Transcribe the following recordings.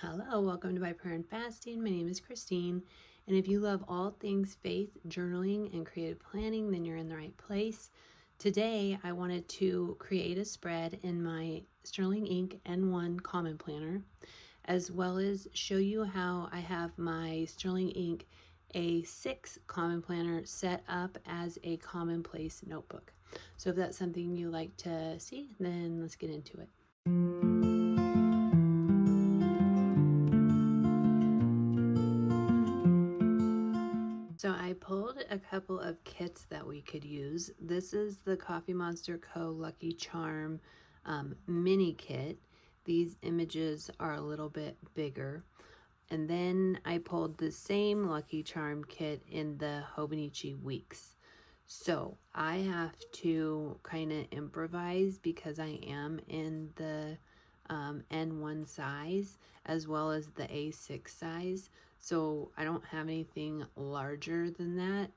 Hello, welcome to By Prayer and Fasting. My name is Christine, and if you love all things faith, journaling, and creative planning, then you're in the right place. Today, I wanted to create a spread in my Sterling Ink N1 Common Planner, as well as show you how I have my Sterling Ink A6 Common Planner set up as a commonplace notebook. So if that's something you like to see, then let's get into it. So I pulled a couple of kits that we could use. This is the Coffee Monsterz Co Lucky Charm mini kit. These images are a little bit bigger. And then I pulled the same Lucky Charm kit in the Hobonichi Weeks. So I have to kind of improvise because I am in the N1 size as well as the A6 size. So I don't have anything larger than that.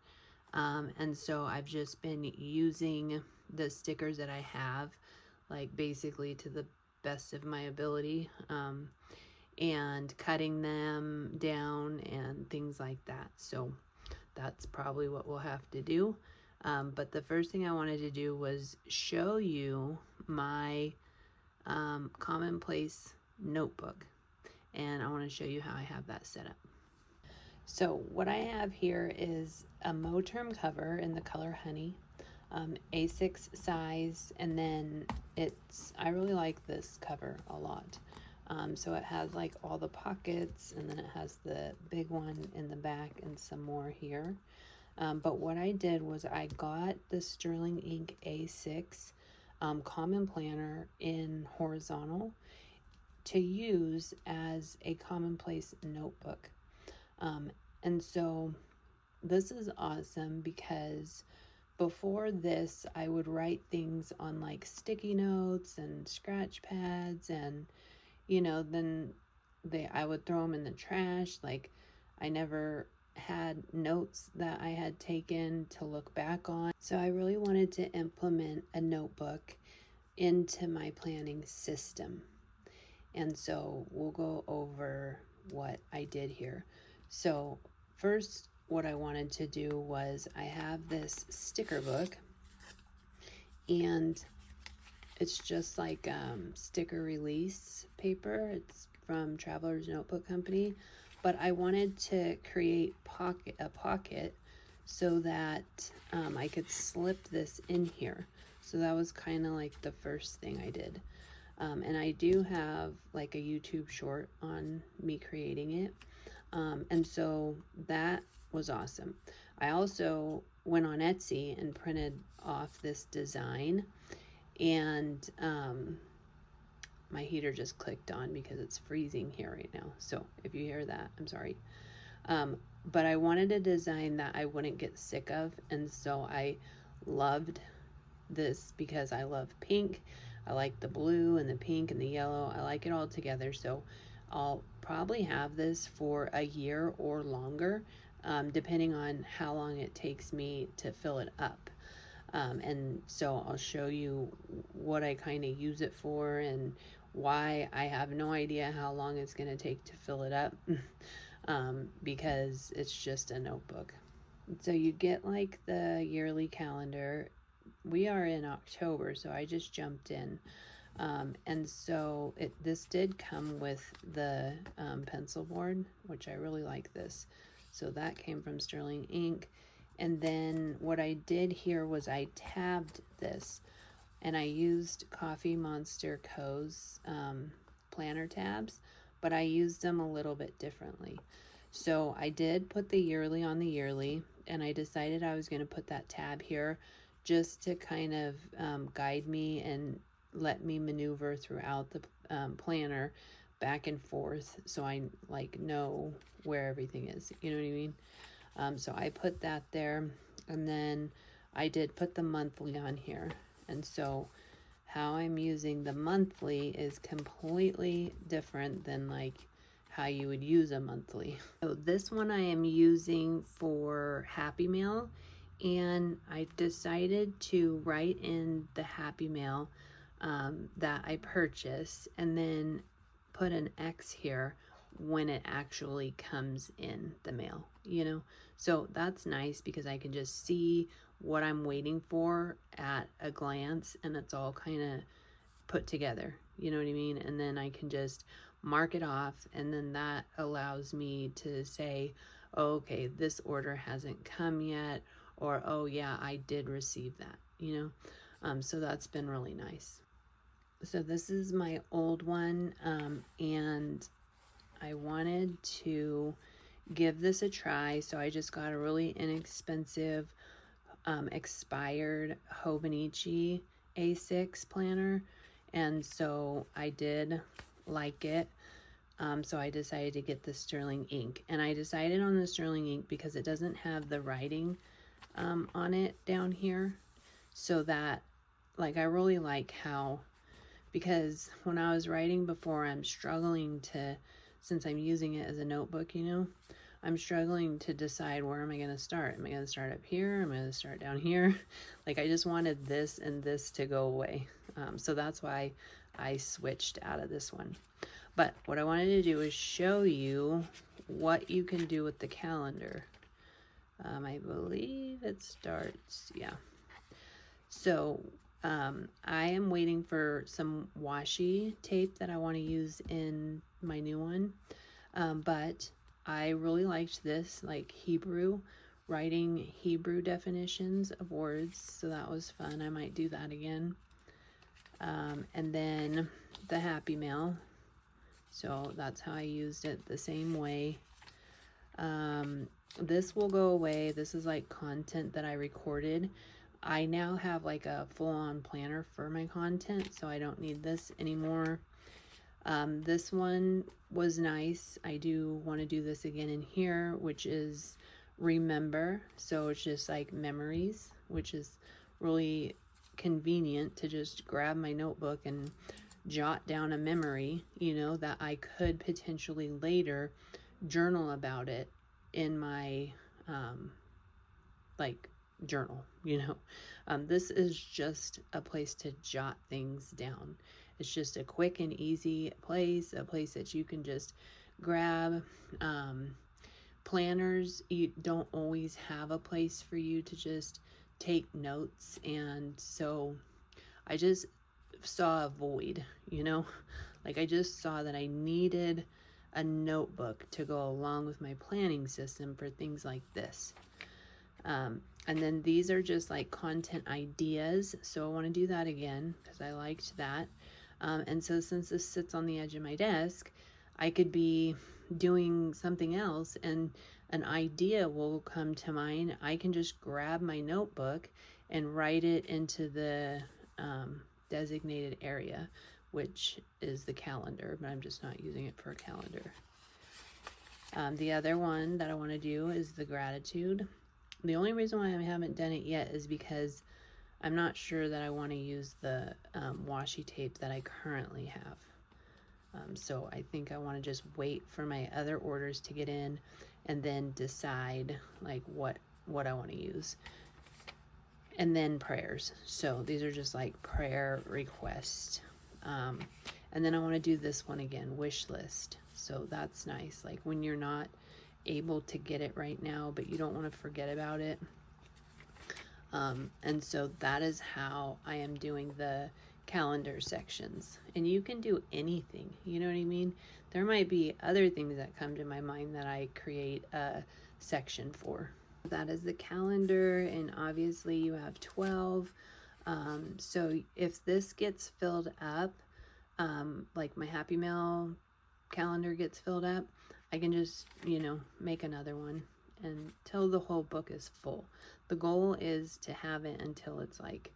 And so I've just been using the stickers that I have, like basically to the best of my ability, and cutting them down and things like that. So that's probably what we'll have to do. But the first thing I wanted to do was show you my commonplace notebook, and I want to show you how I have that set up. So what I have here is a Moterm cover in the color Honey, A6 size, and then I really like this cover a lot. So it has like all the pockets, and then it has the big one in the back and some more here. But what I did was I got the Sterling Ink A6 Common Planner in horizontal to use as a commonplace notebook. And so this is awesome because before this, I would write things on like sticky notes and scratch pads, and then I would throw them in the trash. Like, I never had notes that I had taken to look back on. So I really wanted to implement a notebook into my planning system. And so we'll go over what I did here. So first, what I wanted to do was I have this sticker book, and it's just like sticker release paper. It's from Traveler's Notebook Company, but I wanted to create a pocket so that I could slip this in here. So that was kind of like the first thing I did. And I do have like a YouTube short on me creating it. And so that was awesome. I also went on Etsy and printed off this design, and my heater just clicked on because it's freezing here right now. So if you hear that, I'm sorry. But I wanted a design that I wouldn't get sick of, and so I loved this because I love pink. I like the blue and the pink and the yellow. I like it all together. So I'll probably have this for a year or longer, depending on how long it takes me to fill it up. And so I'll show you what I kind of use it for and why. I have no idea how long it's going to take to fill it up, because it's just a notebook. So you get like the yearly calendar. We are in October, so I just jumped in. And so this did come with the pencil board, which I really like this. So that came from Sterling Ink. And then what I did here was I tabbed this, and I used Coffee Monsterz Co's planner tabs, but I used them a little bit differently. So I did put the yearly on the yearly, and I decided I was going to put that tab here just to kind of guide me and let me maneuver throughout the planner back and forth, so I like know where everything is, you know what I mean? So I put that there, and then I did put the monthly on here. And so how I'm using the monthly is completely different than like how you would use a monthly. So this one I am using for Happy Mail, and I decided to write in the Happy Mail that I purchased, and then put an X here when it actually comes in the mail, you know? So that's nice because I can just see what I'm waiting for at a glance, and it's all kind of put together, you know what I mean? And then I can just mark it off, and then that allows me to say, oh, okay, this order hasn't come yet, or oh yeah, I did receive that, you know? So that's been really nice. So this is my old one, and I wanted to give this a try, so I just got a really inexpensive expired Hobonichi A6 planner, and so I did like it. So I decided to get the sterling ink, and I decided on the sterling ink because it doesn't have the writing on it down here, so that, like, I really like how, because when I was writing before, I'm struggling to, since I'm using it as a notebook, you know, I'm struggling to decide where am I going to start. Am I going to start up here? Am I going to start down here? Like, I just wanted this and this to go away. So that's why I switched out of this one. But what I wanted to do is show you what you can do with the calendar. I believe it starts, yeah. So I am waiting for some washi tape that I want to use in my new one. But I really liked this, like Hebrew, writing Hebrew definitions of words. So that was fun. I might do that again. And then the Happy Mail. So that's how I used it, the same way. This will go away. This is like content that I recorded. I now have like a full-on planner for my content, so I don't need this anymore. This one was nice. I do want to do this again in here, which is remember. So it's just like memories, which is really convenient to just grab my notebook and jot down a memory, you know, that I could potentially later journal about it in my like journal, you know. This is just a place to jot things down. It's just a quick and easy place, a place that you can just grab. Planners, you don't always have a place for you to just take notes, and so I just saw a void, you know, like I just saw that I needed a notebook to go along with my planning system for things like this. And then these are just like content ideas, so I want to do that again because I liked that. And so since this sits on the edge of my desk, I could be doing something else and an idea will come to mind. I can just grab my notebook and write it into the designated area, which is the calendar, but I'm just not using it for a calendar. The other one that I want to do is the gratitude. The only reason why I haven't done it yet is because I'm not sure that I want to use the washi tape that I currently have. So I think I want to just wait for my other orders to get in and then decide like what I want to use. And then prayers. So these are just like prayer requests. And then I want to do this one again, wish list. So that's nice. Like when you're not able to get it right now, but you don't want to forget about it. And so that is how I am doing the calendar sections. And you can do anything, you know what I mean? There might be other things that come to my mind that I create a section for. That is the calendar, and obviously you have 12. So if this gets filled up, like my Happy Mail calendar gets filled up, I can just, you know, make another one until the whole book is full. The goal is to have it until it's like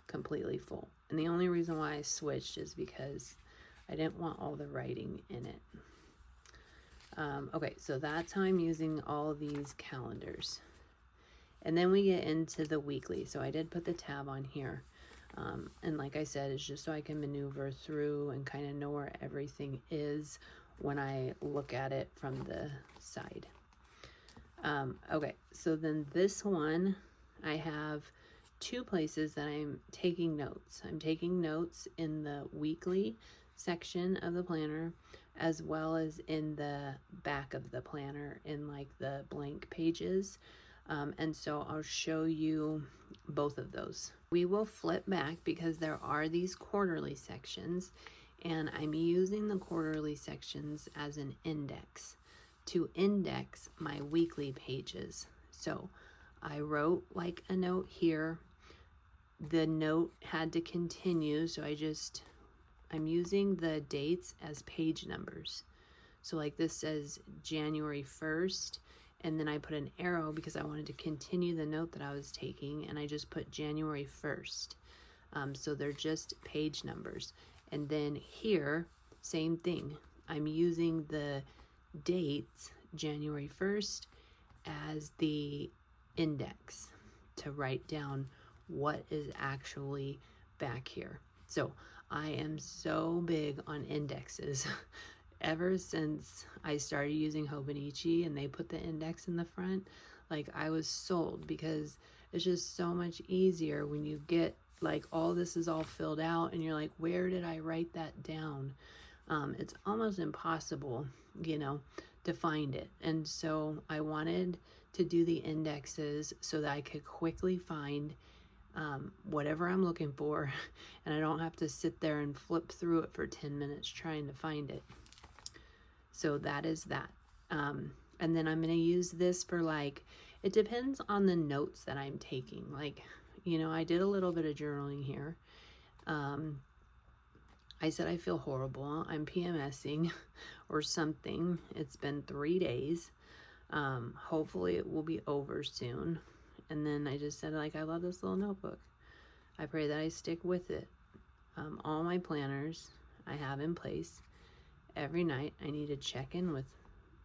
completely full. And the only reason why I switched is because I didn't want all the writing in it. Okay, so that's how I'm using all of these calendars. And then we get into the weekly. So I did put the tab on here. And like I said, it's just so I can maneuver through and kind of know where everything is when I look at it from the side. Okay, so then this one, I have two places that I'm taking notes. I'm taking notes in the weekly section of the planner, as well as in the back of the planner in like the blank pages. And so I'll show you both of those. We will flip back because there are these quarterly sections, and I'm using the quarterly sections as an index to index my weekly pages. So I wrote like a note here. The note had to continue, so I'm using the dates as page numbers. So like this says January 1st, and then I put an arrow because I wanted to continue the note that I was taking, and I just put January 1st. So they're just page numbers. And then here, same thing. I'm using the dates, January 1st, as the index to write down what is actually back here. So I am so big on indexes. Ever since I started using Hobonichi and they put the index in the front, like I was sold, because it's just so much easier when you get like all this is all filled out and you're like, where did I write that down? It's almost impossible, you know, to find it. And so I wanted to do the indexes so that I could quickly find whatever I'm looking for, and I don't have to sit there and flip through it for 10 minutes trying to find it. So that is that. And then I'm going to use this for like, it depends on the notes that I'm taking. Like, you know, I did a little bit of journaling here. I said I feel horrible. I'm PMSing or something. It's been 3 days. Hopefully it will be over soon. And then I just said, like, I love this little notebook. I pray that I stick with it. All my planners I have in place. Every night I need to check in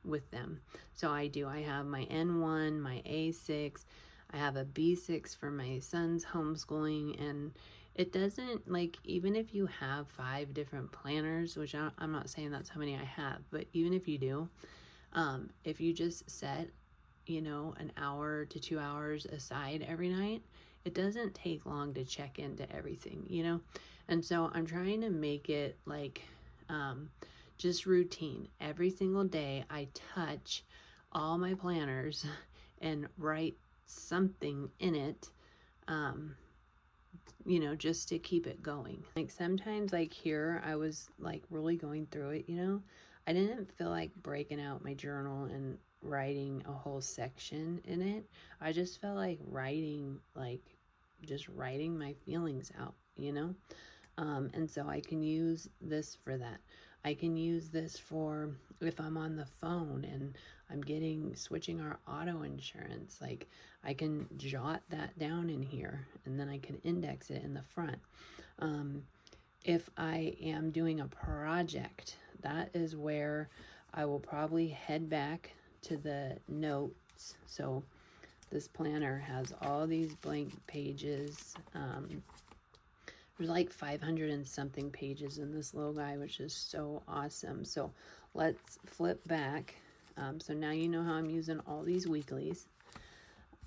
with them. So I do. I have my N1, my A6. I have a B6 for my son's homeschooling. And it doesn't, like, even if you have 5 different planners, which I'm not saying that's how many I have, but even if you do, if you just set, you know, an hour to 2 hours aside every night, it doesn't take long to check into everything, you know? And so I'm trying to make it like, just routine. Every single day I touch all my planners and write something in it, you know, just to keep it going. Like sometimes, like here, I was like really going through it, you know? I didn't feel like breaking out my journal and writing a whole section in it. I just felt like writing, like just writing my feelings out, you know? And so I can use this for that. I can use this for if I'm on the phone and I'm switching our auto insurance, like I can jot that down in here and then I can index it in the front. If I am doing a project, that is where I will probably head back to the notes. So this planner has all these blank pages. There's like 500 and something pages in this little guy, which is so awesome. So let's flip back. So now you know how I'm using all these weeklies.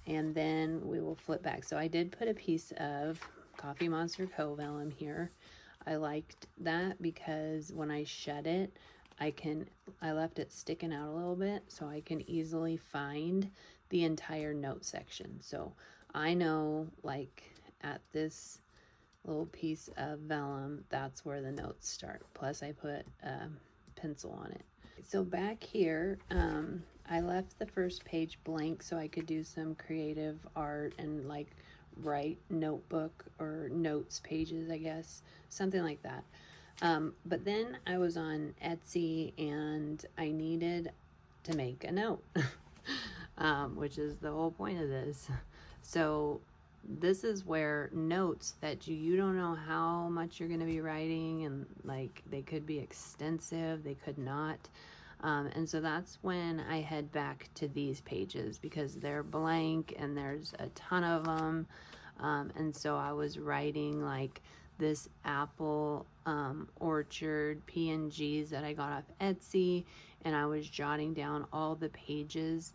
And then we will flip back. So I did put a piece of Coffee Monsterz Co vellum here. I liked that because when I shed it, I left it sticking out a little bit so I can easily find the entire note section. So I know, like, at this little piece of vellum, that's where the notes start. Plus I put a pencil on it. So back here, I left the first page blank so I could do some creative art and like write notebook or notes pages, I guess, something like that. But then I was on Etsy and I needed to make a note, which is the whole point of this. So this is where notes that you don't know how much you're going to be writing, and like they could be extensive, they could not. And so that's when I head back to these pages because they're blank and there's a ton of them. And so I was writing like this apple orchard PNGs that I got off Etsy, and I was jotting down all the pages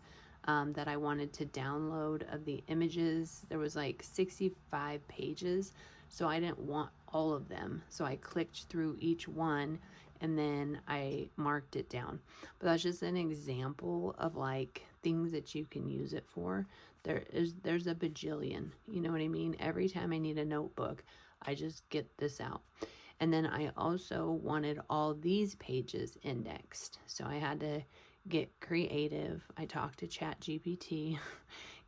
that I wanted to download of the images. There was like 65 pages, so I didn't want all of them. So I clicked through each one and then I marked it down. But that's just an example of like things that you can use it for. There's a bajillion, you know what I mean? Every time I need a notebook, I just get this out. And then I also wanted all these pages indexed. So I had to get creative. I talked to ChatGPT,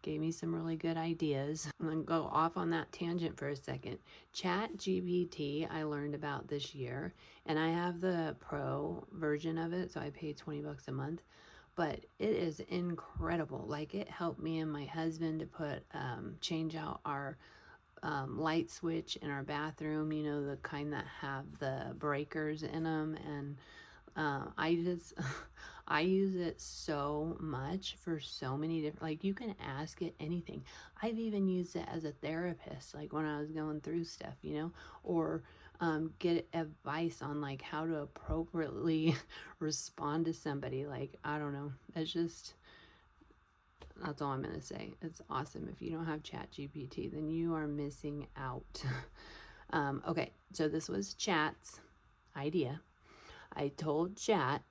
gave me some really good ideas. I'm gonna go off on that tangent for a second. ChatGPT I learned about this year, and I have the pro version of it, so I pay 20 bucks a month. But it is incredible. Like, it helped me and my husband to put change out our light switch in our bathroom, you know, the kind that have the breakers in them. And I use it so much for so many different, like, you can ask it anything. I've even used it as a therapist, like when I was going through stuff, you know, or get advice on like how to appropriately respond to somebody. Like, I don't know, it's just, that's all I'm going to say. It's awesome. If you don't have ChatGPT, then you are missing out. Okay, so this was Chat's idea. I told Chat,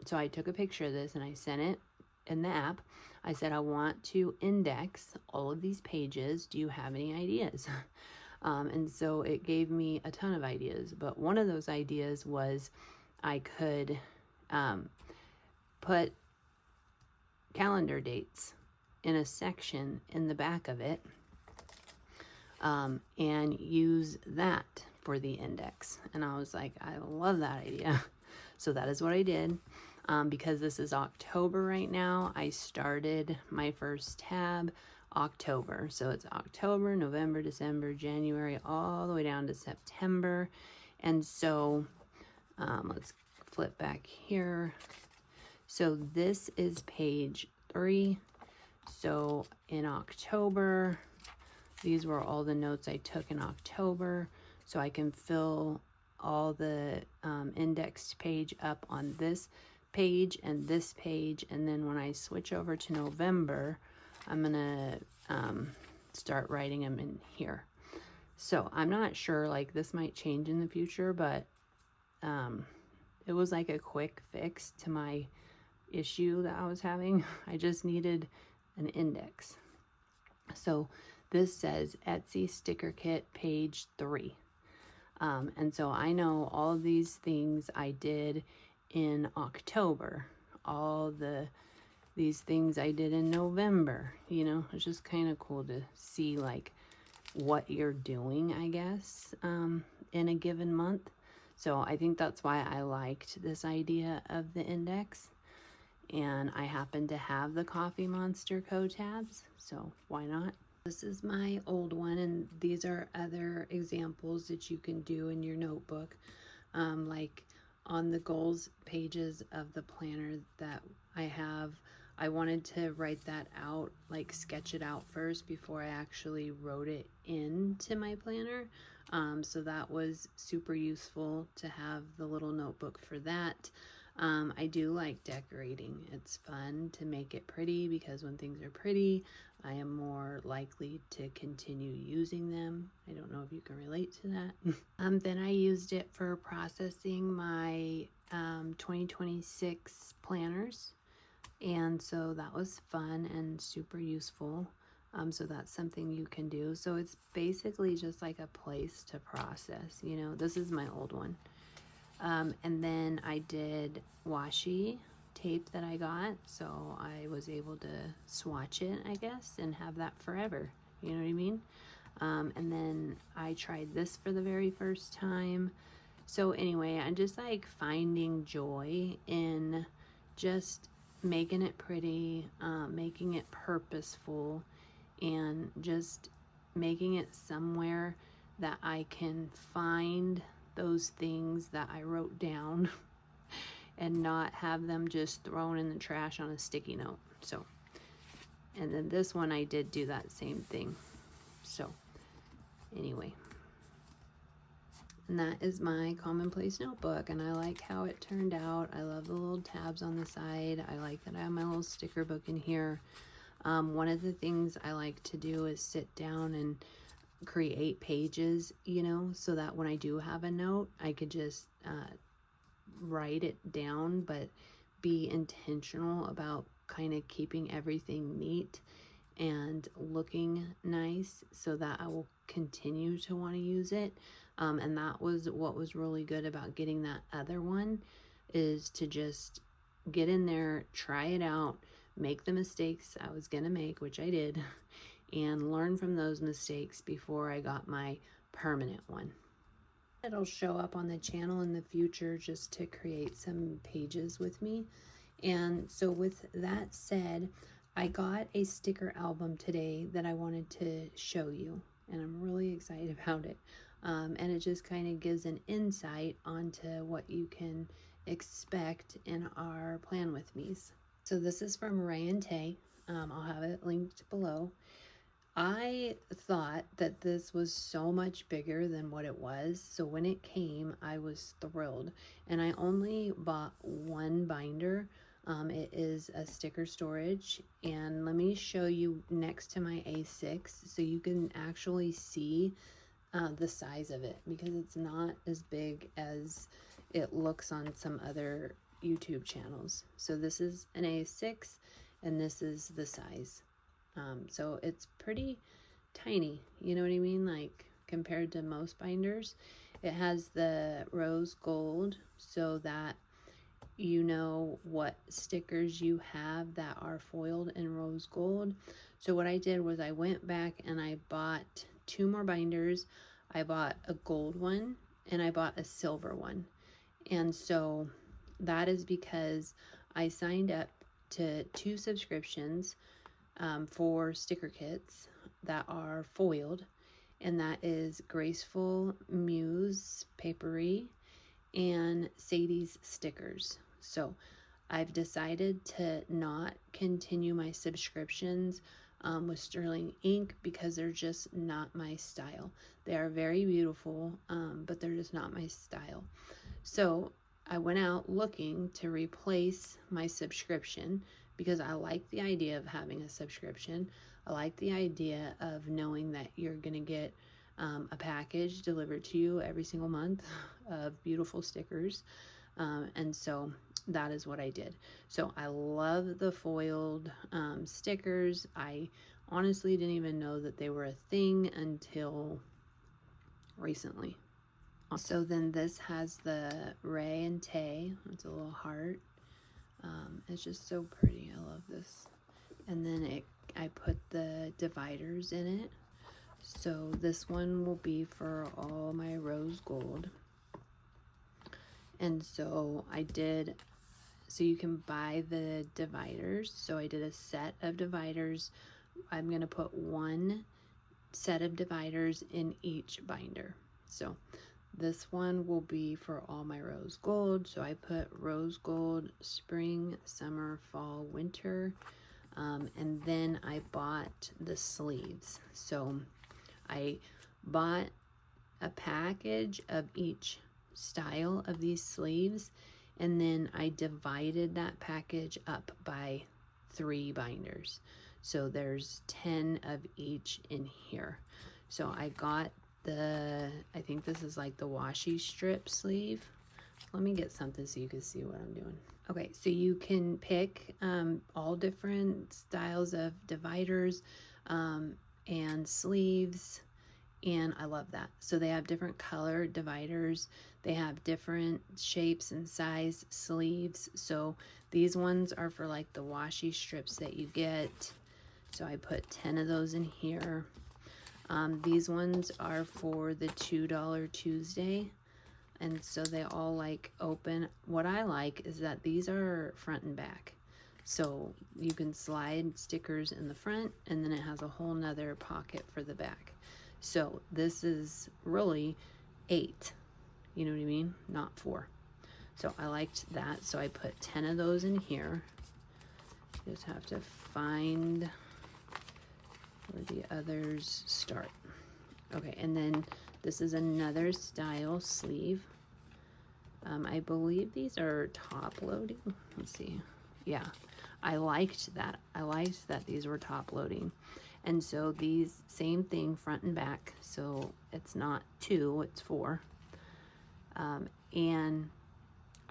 so I took a picture of this and I sent it in the app. I said, I want to index all of these pages. Do you have any ideas? And so it gave me a ton of ideas. But one of those ideas was I could put calendar dates in a section in the back of it, and use that for the index. And I was like, I love that idea. So that is what I did. Because this is October right now, I started my first tab October. So it's October, November, December, January, all the way down to September. And so let's flip back here. So this is page 3. So in October, these were all the notes I took in October. So I can fill all the indexed page up on this page and this page. And then when I switch over to November, I'm gonna start writing them in here. So I'm not sure, like, this might change in the future, but it was like a quick fix to my issue that I was having. I just needed an index. So this says Etsy sticker kit page 3. And so I know all of these things I did in October, all these things I did in November. You know, it's just kind of cool to see like what you're doing, I guess, in a given month. So I think that's why I liked this idea of the index. And I happen to have the Coffee Monsterz Co tabs, so why not? This is my old one, and these are other examples that you can do in your notebook. Like on the goals pages of the planner that I have, I wanted to write that out, like sketch it out first before I actually wrote it into my planner. So that was super useful to have the little notebook for that. I do like decorating. It's fun to make it pretty because when things are pretty, I am more likely to continue using them. I don't know if you can relate to that. Then I used it for processing my 2026 planners. And so that was fun and super useful. So that's something you can do. So it's basically just like a place to process, you know. This is my old one. And then I did washi tape that I got, so I was able to swatch it, I guess, and have that forever, you know what I mean? And then I tried this for the very first time. So anyway, I'm just like finding joy in just making it pretty, making it purposeful, and just making it somewhere that I can find those things that I wrote down and not have them just thrown in the trash on a sticky note. So, and then this one I did do that same thing. So anyway, and that is my commonplace notebook, and I like how it turned out. I love the little tabs on the side. I like that I have my little sticker book in here. One of the things I like to do is sit down and create pages, you know, so that when I do have a note, I could just write it down, but be intentional about kind of keeping everything neat and looking nice so that I will continue to want to use it. And that was what was really good about getting that other one, is to just get in there, try it out, make the mistakes I was gonna make, which I did, and learn from those mistakes before I got my permanent one. It'll show up on the channel in the future just to create some pages with me. And so with that said, I got a sticker album today that I wanted to show you, and I'm really excited about it. And it just kind of gives an insight onto what you can expect in our Plan With Me's. So this is from Rae Tay. I'll have it linked below. I thought that this was so much bigger than what it was, so when it came, I was thrilled. And I only bought one binder. It is a sticker storage, and let me show you next to my A6 so you can actually see the size of it, because it's not as big as it looks on some other YouTube channels. So this is an A6 and this is the size. So it's pretty tiny, you know what I mean? Like compared to most binders. It has the rose gold so that you know what stickers you have that are foiled in rose gold. So what I did was I went back and I bought 2 more binders. I bought a gold one and I bought a silver one. And so that is because I signed up to 2 subscriptions for sticker kits that are foiled, and that is Graceful Muse Papery and Sadie's Stickers. So I've decided to not continue my subscriptions with Sterling Ink because they're just not my style. They are very beautiful, but they're just not my style. So I went out looking to replace my subscription because I like the idea of having a subscription. I like the idea of knowing that you're going to get a package delivered to you every single month of beautiful stickers. And so that is what I did. So I love the foiled stickers. I honestly didn't even know that they were a thing until recently. So then this has the Rae and Tay. It's a little heart. It's just so pretty. I love this. And then I put the dividers in it. So this one will be for all my rose gold. And so so you can buy the dividers. So I did a set of dividers. I'm going to put 1 set of dividers in each binder. So this one will be for all my rose gold. So I put rose gold, spring, summer, fall, winter. And then I bought the sleeves. So I bought a package of each style of these sleeves, and then I divided that package up by 3 binders. So there's 10 of each in here. So I got I think this is like the washi strip sleeve. Let me get something so you can see what I'm doing. Okay, so you can pick all different styles of dividers and sleeves, and I love that. So they have different color dividers. They have different shapes and size sleeves. So these ones are for like the washi strips that you get. So I put 10 of those in here. These ones are for the $2 Tuesday, and so they all like open. What I like is that these are front and back, so you can slide stickers in the front, and then it has a whole nother pocket for the back. So this is really 8, you know what I mean, not 4. So I liked that, so I put 10 of those in here. Just have to find where the others start. Okay, and then this is another style sleeve. I believe these are top loading. Let's see. Yeah, I liked that. I liked that these were top loading. And so these, same thing, front and back. So it's not 2, it's 4. And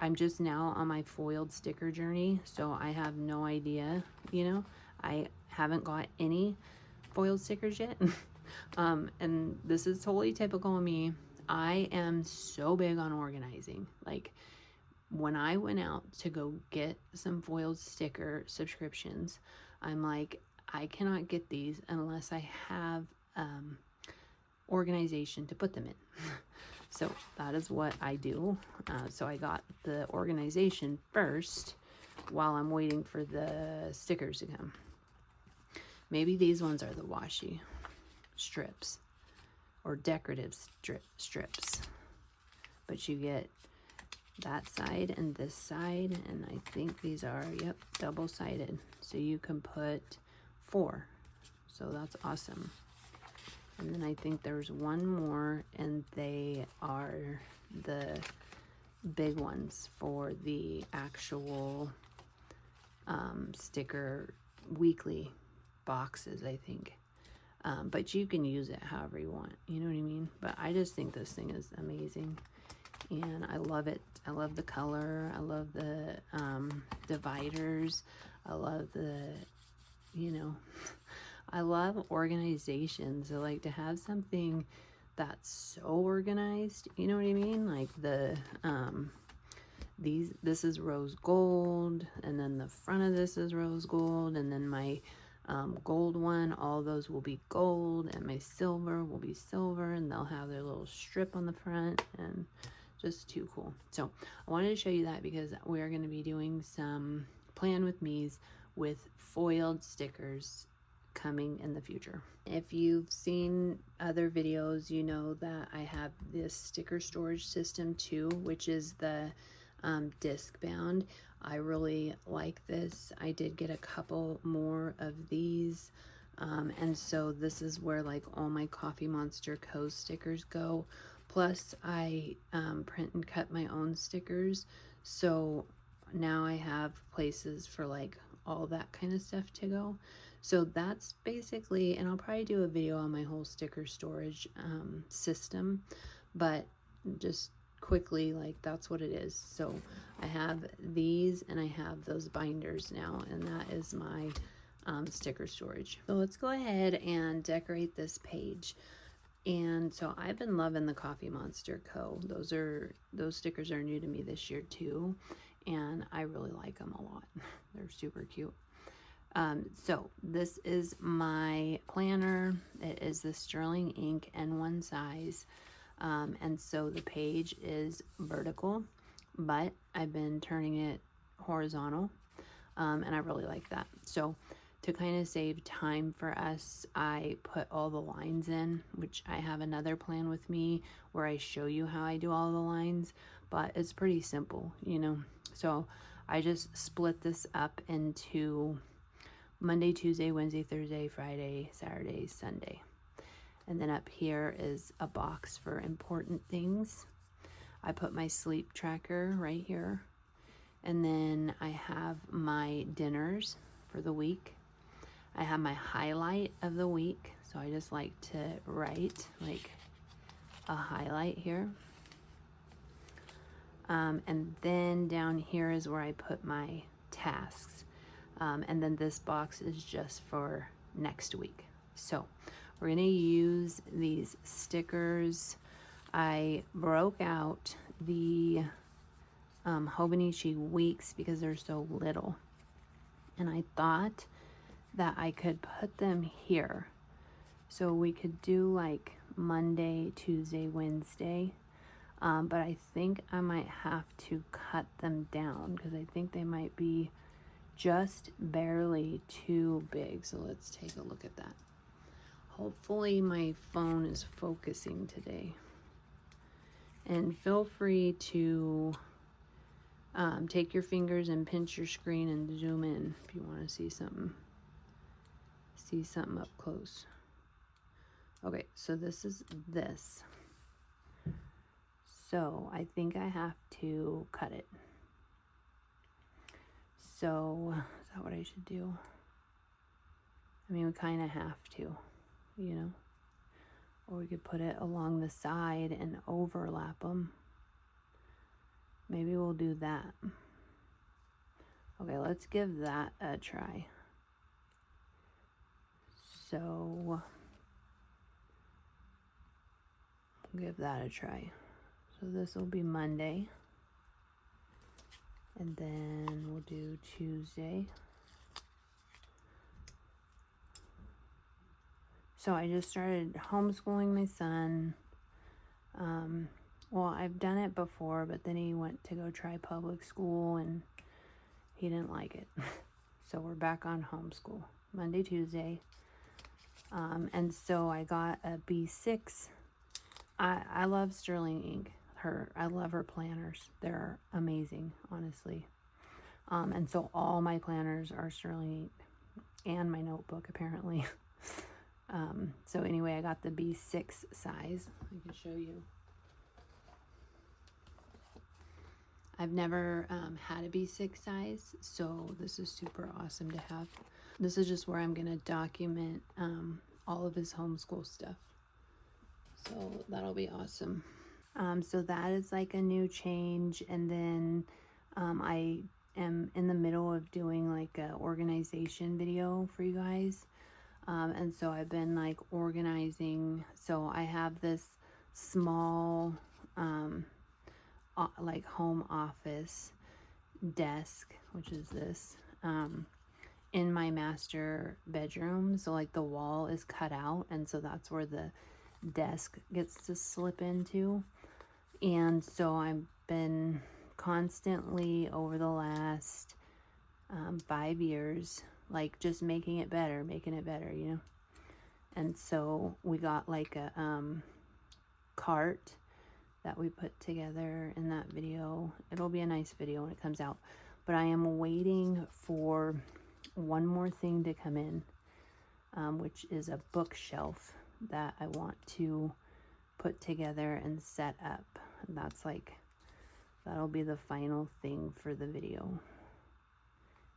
I'm just now on my foiled sticker journey, so I have no idea, you know. I haven't got any foiled stickers yet. And this is totally typical of me. I am so big on organizing. Like, when I went out to go get some foiled sticker subscriptions, I'm like, I cannot get these unless I have organization to put them in. So that is what I do. So I got the organization first while I'm waiting for the stickers to come. Maybe these ones are the washi strips or decorative strips. But you get that side and this side, and I think these are, yep, double-sided. So you can put 4. So that's awesome. And then I think there's one more, and they are the big ones for the actual sticker weekly boxes, I think. But you can use it however you want, you know what I mean? But I just think this thing is amazing, and I love it. I love the color. I love the dividers. I love the, you know, I love organization. So like to have something that's so organized, you know what I mean? Like the this is rose gold, and then the front of this is rose gold, and then my gold one, all those will be gold, and my silver will be silver, and they'll have their little strip on the front, and just too cool. So I wanted to show you that because we are going to be doing some plan with me's with foiled stickers coming in the future. If you've seen other videos, you know that I have this sticker storage system too, which is the disc bound. I really like this. I did get a couple more of these, and so this is where like all my Coffee Monsterz Co stickers go. Plus I print and cut my own stickers, so now I have places for like all that kind of stuff to go. So that's basically, and I'll probably do a video on my whole sticker storage system, but just quickly, like that's what it is. So I have these and I have those binders now, and that is my sticker storage. So let's go ahead and decorate this page. And so I've been loving the Coffee Monsterz Co. Those stickers are new to me this year too, and I really like them a lot. They're super cute. So this is my planner. It is the Sterling ink N1 size. And so the page is vertical, but I've been turning it horizontal, and I really like that. So to kind of save time for us, I put all the lines in, which I have another plan with me where I show you how I do all the lines, but it's pretty simple, you know. So I just split this up into Monday, Tuesday, Wednesday, Thursday, Friday, Saturday, Sunday. And then up here is a box for important things. I put my sleep tracker right here. And then I have my dinners for the week. I have my highlight of the week. So I just like to write like a highlight here. And then down here is where I put my tasks. And then this box is just for next week. So we're going to use these stickers. I broke out the Hobonichi weeks because they're so little. And I thought that I could put them here. So we could do like Monday, Tuesday, Wednesday. But I think I might have to cut them down because I think they might be just barely too big. So let's take a look at that. Hopefully my phone is focusing today. And feel free to take your fingers and pinch your screen and zoom in if you want to see something up close. Okay, so this is this. So I think I have to cut it. So is that what I should do? I mean, we kind of have to, you know, or we could put it along the side and overlap them. maybe we'll do that. Okay, let's give that a try. So give that a try. So this will be Monday. And then we'll do Tuesday. So I just started homeschooling my son. Well, I've done it before, but then he went to go try public school and he didn't like it. So we're back on homeschool. Monday, Tuesday. And so I got a B6. I love Sterling ink. I love her planners. They're amazing, honestly. And so all my planners are Sterling ink, and my notebook apparently. So anyway, I got the B6 size. I can show you. I've never had a B6 size, so this is super awesome to have. This is just where I'm going to document all of his homeschool stuff. So that'll be awesome. So that is like a new change. And then I am in the middle of doing like an organization video for you guys. And so I've been like organizing. So I have this small like home office desk, which is this, in my master bedroom. So like the wall is cut out, and so that's where the desk gets to slip into. And so I've been constantly over the last 5 years like just making it better, you know. And so we got like a cart that we put together in that video. It'll be a nice video when it comes out, but I am waiting for one more thing to come in, which is a bookshelf that I want to put together and set up. And that's like, that'll be the final thing for the video,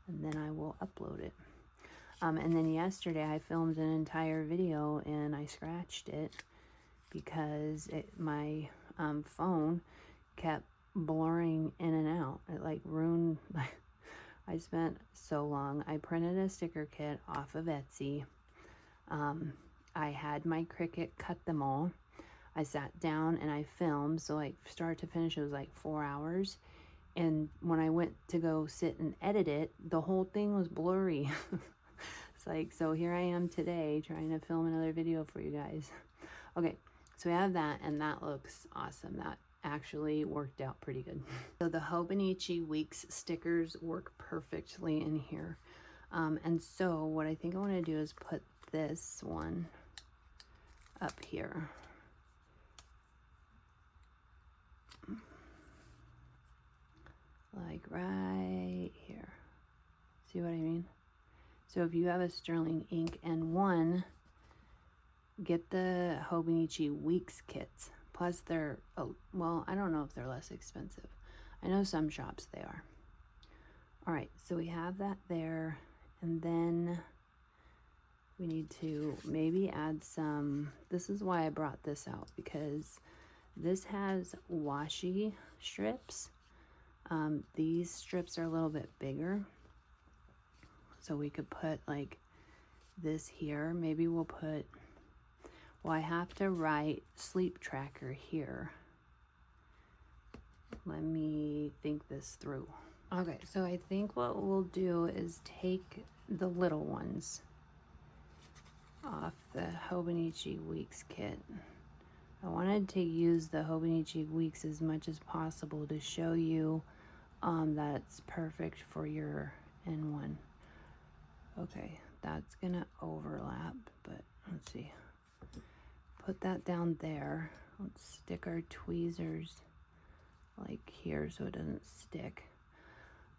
and then I will upload it. And then yesterday I filmed an entire video and I scratched it because my phone kept blurring in and out. It like ruined I spent so long. I printed a sticker kit off of Etsy. I had my Cricut cut them all. I sat down and I filmed, so like start to finish it was like 4 hours. And when I went to go sit and edit it, the whole thing was blurry. It's like, so here I am today trying to film another video for you guys. Okay, so we have that, and that looks awesome. That actually worked out pretty good. So the Hobonichi Weeks stickers work perfectly in here. And so what I think I want to do is put this one up here. Like right here. See what I mean? So if you have a Sterling ink and one, get the Hobonichi Weeks kits. Plus they're, well, I don't know if they're less expensive. I know some shops they are. All right, so we have that there. And then we need to maybe add some, this is why I brought this out, because this has washi strips. These strips are a little bit bigger. So we could put like this here. Maybe we'll put, well, I have to write sleep tracker here. Let me think this through. Okay, so I think what we'll do is take the little ones off the Hobonichi Weeks kit. I wanted to use the Hobonichi Weeks as much as possible to show you that it's perfect for your N1. Okay, that's gonna overlap, but let's see. Put that down there. Let's stick our tweezers like here so it doesn't stick.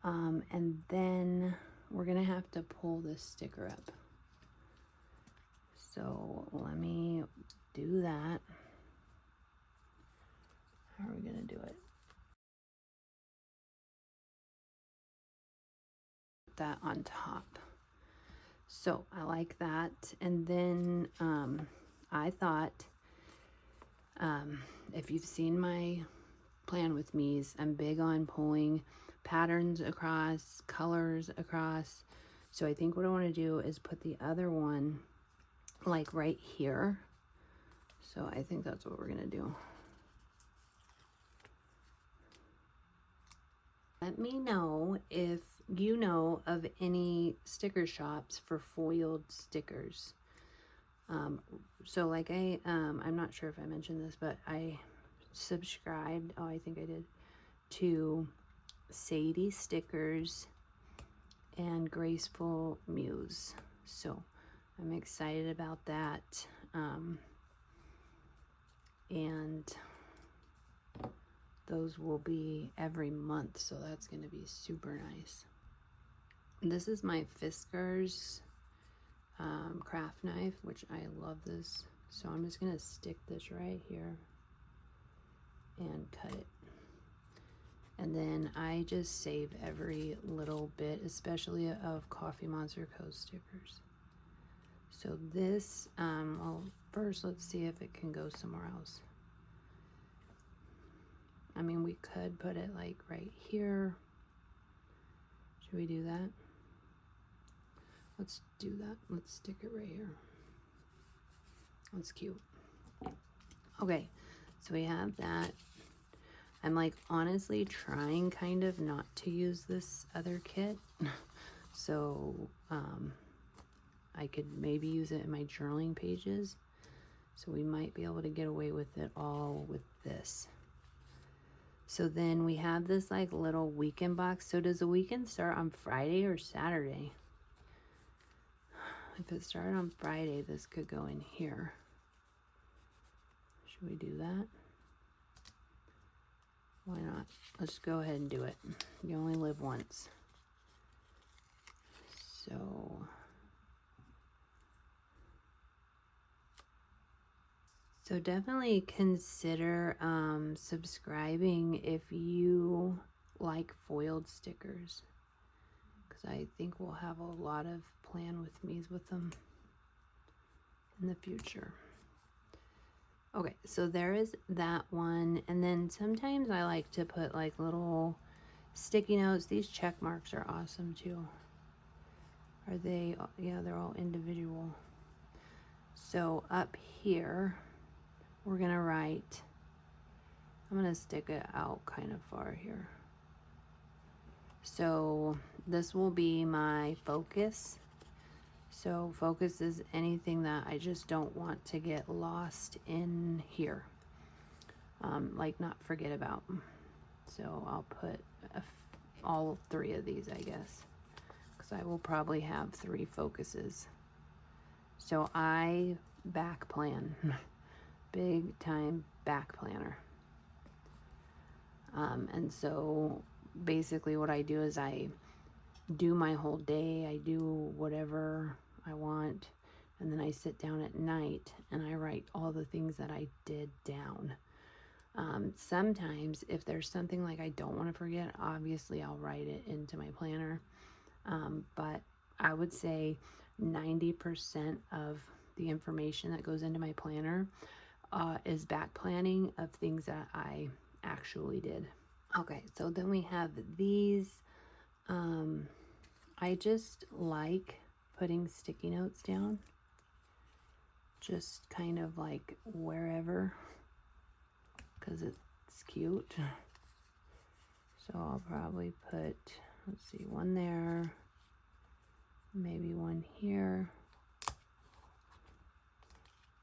And then we're gonna have to pull this sticker up. So let me do that. How are we gonna do it? Put that on top. So I like that. And then I thought, if you've seen my plan with me's. I'm big on pulling patterns across, colors across. So I think what I want to do is put the other one like right here. So I think that's what we're going to do. Let me know if you know of any sticker shops for foiled stickers. So like I'm not sure if I mentioned this, but I subscribed, oh, I think I did, to Sadie Stickers and Graceful Muse. So I'm excited about that. And those will be every month, so that's going to be super nice. This is my Fiskars craft knife, which I love this. So I'm just going to stick this right here and cut it. And then I just save every little bit, especially of Coffee Monsterz Co stickers. So this, well, first let's see if it can go somewhere else. I mean, we could put it like right here. Should we do that? Let's do that. Let's stick it right here. That's cute. Okay, so we have that. I'm like honestly trying kind of not to use this other kit. So I could maybe use it in my journaling pages. So we might be able to get away with it all with this. So then we have this like little weekend box. So does the weekend start on Friday or Saturday? If it started on Friday, this could go in here. Should we do that? Why not? Let's go ahead and do it. You only live once. So definitely consider subscribing if you like foiled stickers, because I think we'll have a lot of plan with me's with them in the future. Okay, so there is that one. And then sometimes I like to put like little sticky notes. These check marks are awesome too. Are they? Yeah, they're all individual. So up here, we're gonna write, I'm gonna stick it out kind of far here. So this will be my focus. So focus is anything that I just don't want to get lost in here. Like not forget about. So I'll put all 3 of these, I guess, because I will probably have 3 focuses. So I back plan. Big time back planner. And so basically what I do is I do my whole day, I do whatever I want, and then I sit down at night and I write all the things that I did down. Sometimes if there's something like I don't want to forget, obviously I'll write it into my planner. But I would say 90% of the information that goes into my planner is back planning of things that I actually did. Okay, so then we have these. I just like putting sticky notes down, just kind of like wherever, because it's cute. So I'll probably put, let's see, one there, maybe one here,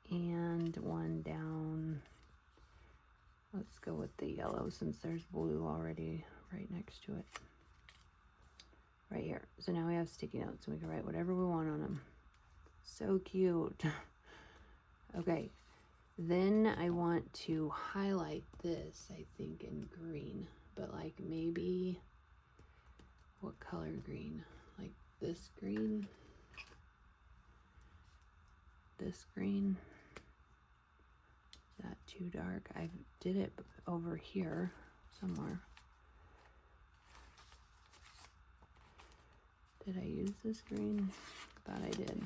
and one down. Let's go with the yellow since there's blue already right next to it. Right here. So now we have sticky notes and we can write whatever we want on them. So cute. Okay. Then I want to highlight this, I think, in green. But like maybe, what color green? Like this green? This green? Is that too dark? I did it over here somewhere. Did I use this green? Thought I did.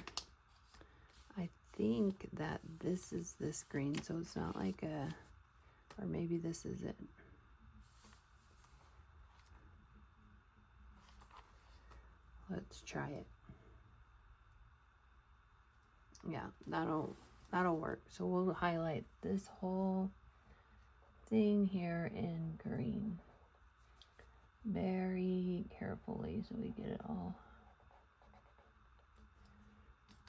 I think that this is this green, so it's not like a, or maybe this is it. Let's try it. Yeah, that'll work. So we'll highlight this whole thing here in green. Very carefully so we get it all.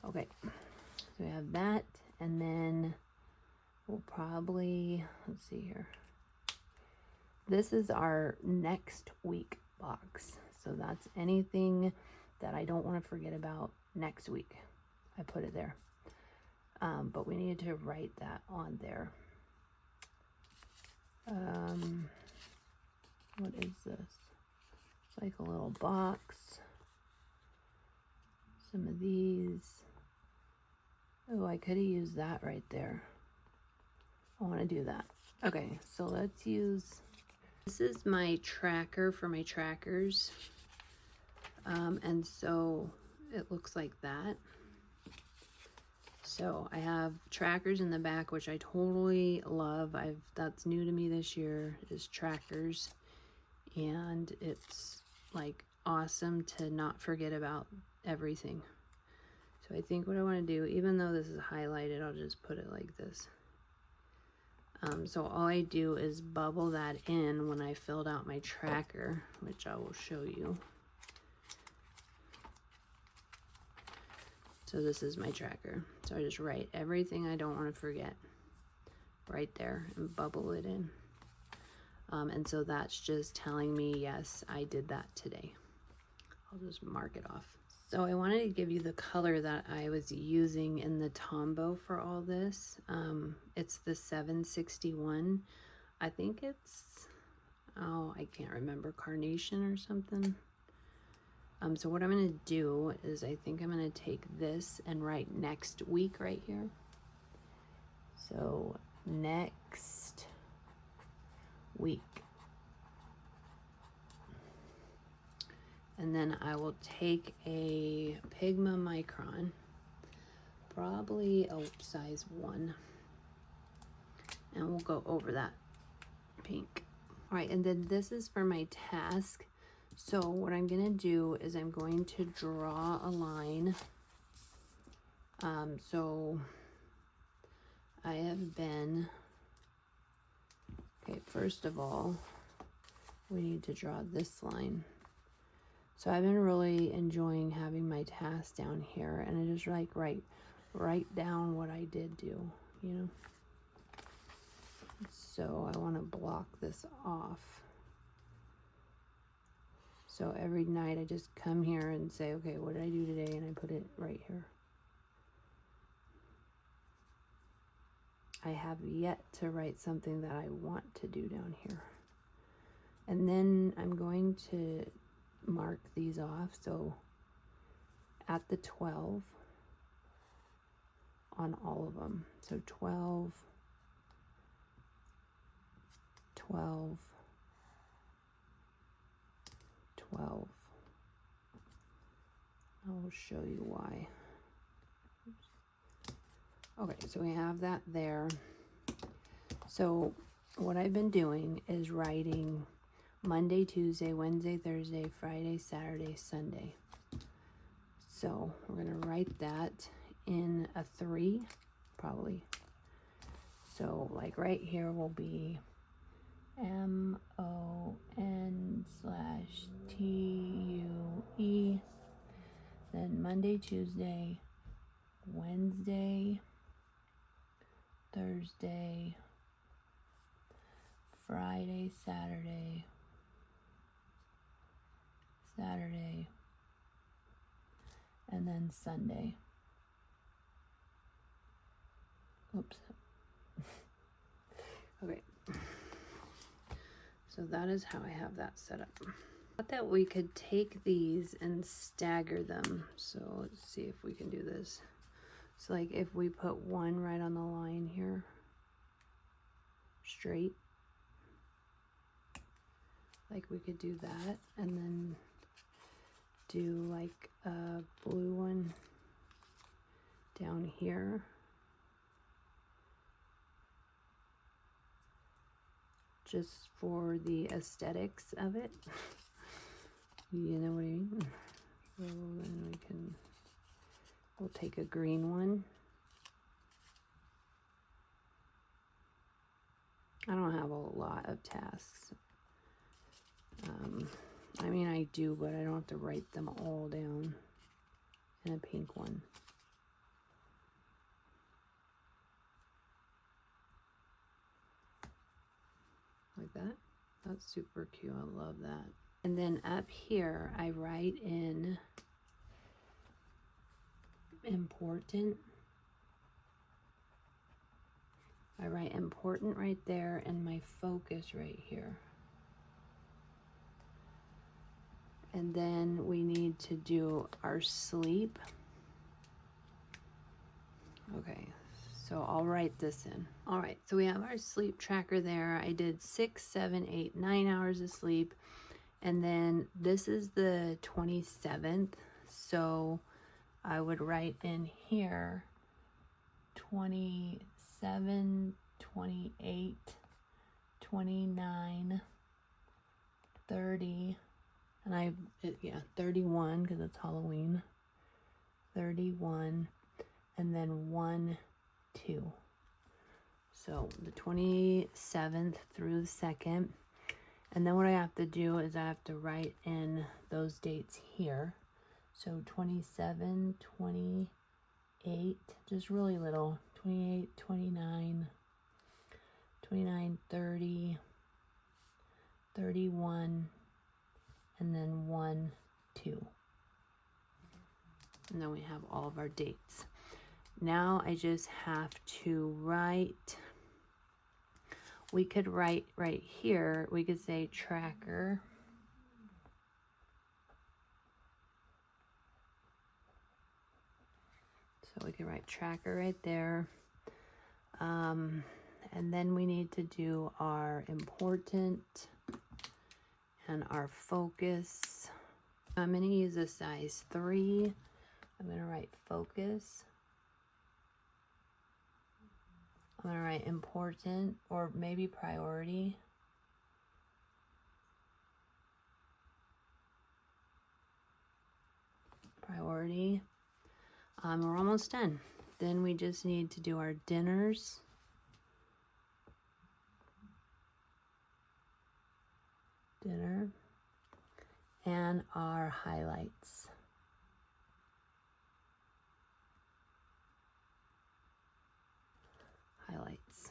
Okay, so we have that, and then we'll probably, let's see here. This is our next week box. So that's anything that I don't want to forget about next week. I put it there. But we need to write that on there. What is this? It's like a little box. Some of these. Oh, I could have used that right there. I want to do that. Okay, so let's use, this is my tracker for my trackers. And so it looks like that. So I have trackers in the back, which I totally love. That's new to me this year, is trackers. And it's like awesome to not forget about everything. So I think what I want to do, even though this is highlighted, I'll just put it like this. So all I do is bubble that in when I filled out my tracker, which I will show you. So this is my tracker. So I just write everything I don't want to forget right there and bubble it in. And so that's just telling me, yes, I did that today. I'll just mark it off. So I wanted to give you the color that I was using in the Tombow for all this. It's the 761. I think it's, oh, I can't remember, carnation or something. So what I'm going to do is I think I'm going to take this and write next week right here. So next week. And then I will take a Pigma Micron, probably a size 1, and we'll go over that pink. All right, and then this is for my task. So what I'm gonna do is I'm going to draw a line. So I have been, okay, first of all, we need to draw this line. So I've been really enjoying having my tasks down here, and I just like write down what I did do, you know. So I want to block this off. So every night I just come here and say, okay, what did I do today? And I put it right here. I have yet to write something that I want to do down here. And then I'm going to mark these off. So at the 12 on all of them. So 12, 12, 12. I will show you why. Okay, so we have that there. So what I've been doing is writing Monday, Tuesday, Wednesday, Thursday, Friday, Saturday, Sunday. So we're going to write that in a 3, probably. So like right here will be MON/TUE. Then Monday, Tuesday, Wednesday, Thursday, Friday, Saturday, and then Sunday. Oops. Okay. So that is how I have that set up. I thought that we could take these and stagger them. So let's see if we can do this. So like if we put one right on the line here, straight, like we could do that, and then do like a blue one down here. Just for the aesthetics of it. You know what I mean? So then we'll take a green one. I don't have a lot of tasks. I mean, I do, but I don't have to write them all down. And a pink one. Like that. That's super cute. I love that. And then up here, I write in important. I write important right there and my focus right here. And then we need to do our sleep. Okay, so I'll write this in. All right, so we have our sleep tracker there. I did 6, 7, 8, 9 hours of sleep. And then this is the 27th. So I would write in here 27, 28, 29, 30, and 31 because it's Halloween. 31, and then 1, 2. So the 27th through the 2nd. And then what I have to do is I have to write in those dates here. So 27, 28, just really little. 28, 29, 29, 30, 31, and then 1, 2. And then we have all of our dates. Now I just have to write, we could write right here, we could say tracker. So we can write tracker right there. And then we need to do our important and our focus. I'm going to use a size 3. I'm going to write focus. I'm going to write important or maybe priority. Priority. We're almost done. Then we just need to do our dinners. Dinner. And our highlights. Highlights.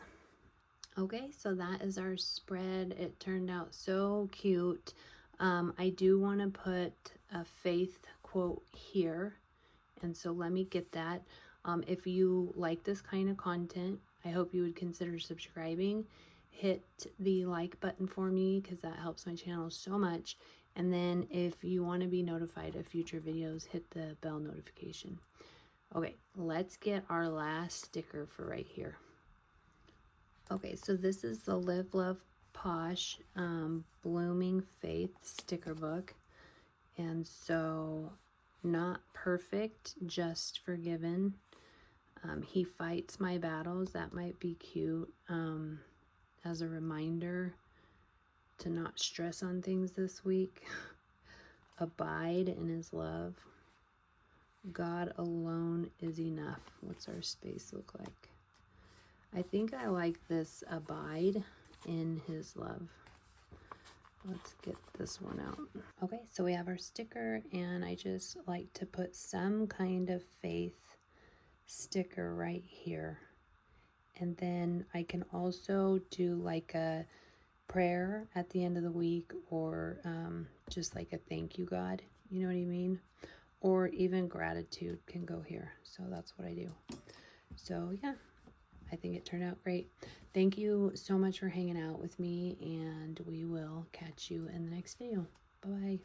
Okay, so that is our spread. It turned out so cute. I do want to put a faith quote here. And so let me get that. If you like this kind of content, I hope you would consider subscribing. Hit the like button for me because that helps my channel so much. And then if you want to be notified of future videos, hit the bell notification. Okay, let's get our last sticker for right here. Okay, so this is the Live Love Posh Blooming Faith sticker book. And so, not perfect, just forgiven. He fights my battles. That might be cute as a reminder to not stress on things this week. Abide in his love. God alone is enough. What's our space look like? I think I like this abide in his love. Let's get this one out. Okay, so we have our sticker, and I just like to put some kind of faith sticker right here. And then I can also do like a prayer at the end of the week, or just like a thank you, God. You know what I mean? Or even gratitude can go here. So that's what I do. So yeah, I think it turned out great. Thank you so much for hanging out with me, and we will catch you in the next video. Bye-bye.